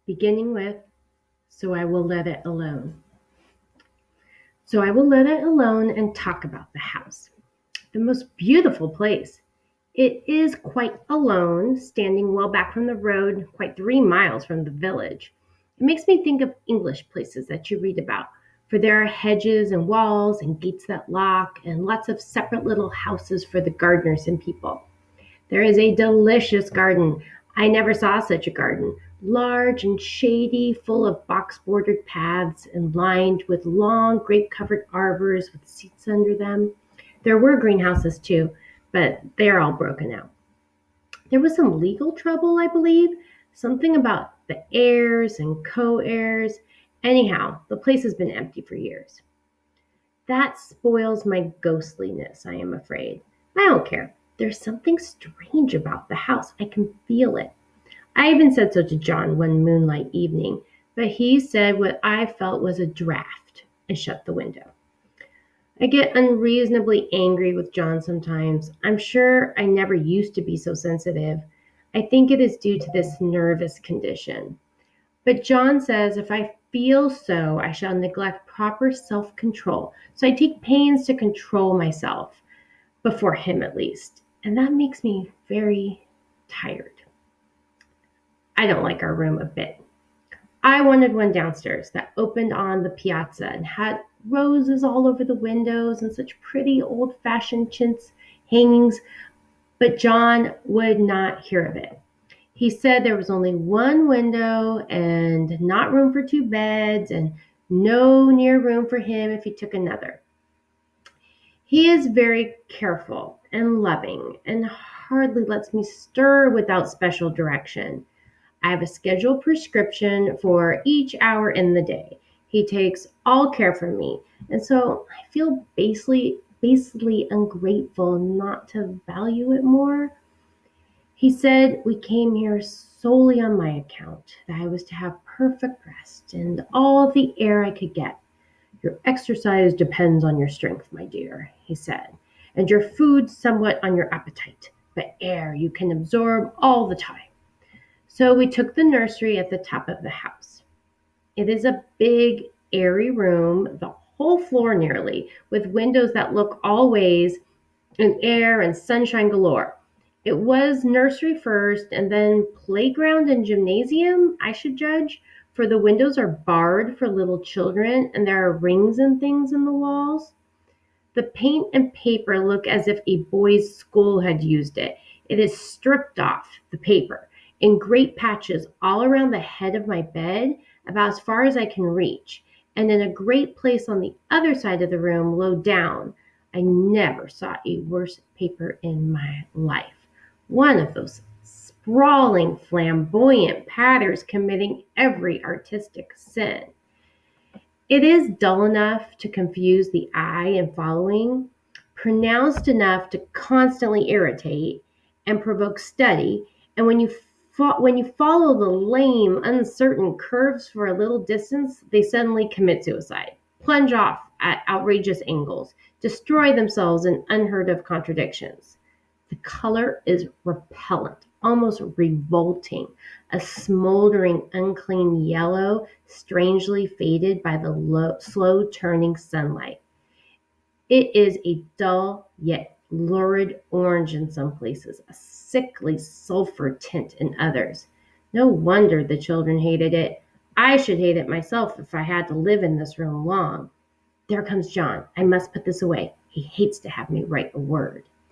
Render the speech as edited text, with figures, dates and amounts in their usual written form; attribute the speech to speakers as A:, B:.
A: beginning with, so I will let it alone. So I will let it alone and talk about the house. The most beautiful place. It is quite alone, standing well back from the road, quite 3 miles from the village. It makes me think of English places that you read about, for there are hedges and walls and gates that lock, and lots of separate little houses for the gardeners and people. There is a delicious garden. I never saw such a garden. Large and shady, full of box bordered paths and lined with long grape covered arbors with seats under them. There were greenhouses too, but they're all broken out. There was some legal trouble, I believe, something about the heirs and co heirs. Anyhow, the place has been empty for years. That spoils my ghostliness, I am afraid. I don't care. There's something strange about the house. I can feel it. I even said so to John one moonlight evening, but he said what I felt was a draft and shut the window. I get unreasonably angry with John sometimes. I'm sure I never used to be so sensitive. I think it is due to this nervous condition. But John says if I feel so, I shall neglect proper self control. So I take pains to control myself, before him at least. And that makes me very tired. I don't like our room a bit. I wanted one downstairs that opened on the piazza and had roses all over the windows and such pretty old fashioned chintz hangings, but John would not hear of it. He said there was only one window and not room for two beds and no near room for him if he took another. He is very careful and loving and hardly lets me stir without special direction. I have a scheduled prescription for each hour in the day. He takes all care for me, and so I feel basely ungrateful not to value it more. He said we came here solely on my account, that I was to have perfect rest and all the air I could get. Your exercise depends on your strength, my dear, he said, and your food somewhat on your appetite, but air you can absorb all the time. So we took the nursery at the top of the house. It is a big, airy room, the whole floor nearly, with windows that look all ways, and air and sunshine galore. It was nursery first, and then playground and gymnasium, I should judge, for the windows are barred for little children, and there are rings and things in the walls. The paint and paper look as if a boys' school had used it. It is stripped off, the paper, in great patches all around the head of my bed, about as far as I can reach, and in a great place on the other side of the room, low down. I never saw a worse paper in my life. One of those sprawling, flamboyant patterns committing every artistic sin. It is dull enough to confuse the eye in following, pronounced enough to constantly irritate and provoke study, and when you follow the lame, uncertain curves for a little distance, they suddenly commit suicide, plunge off at outrageous angles, destroy themselves in unheard of contradictions. The color is repellent, almost revolting, a smoldering, unclean yellow, strangely faded by the slow turning sunlight. It is a dull yet lurid orange in some places, a sickly sulphur tint in others. No wonder the children hated it. I should hate it myself if I had to live in this room long. There comes John. I must put this away. He hates to have me write a word.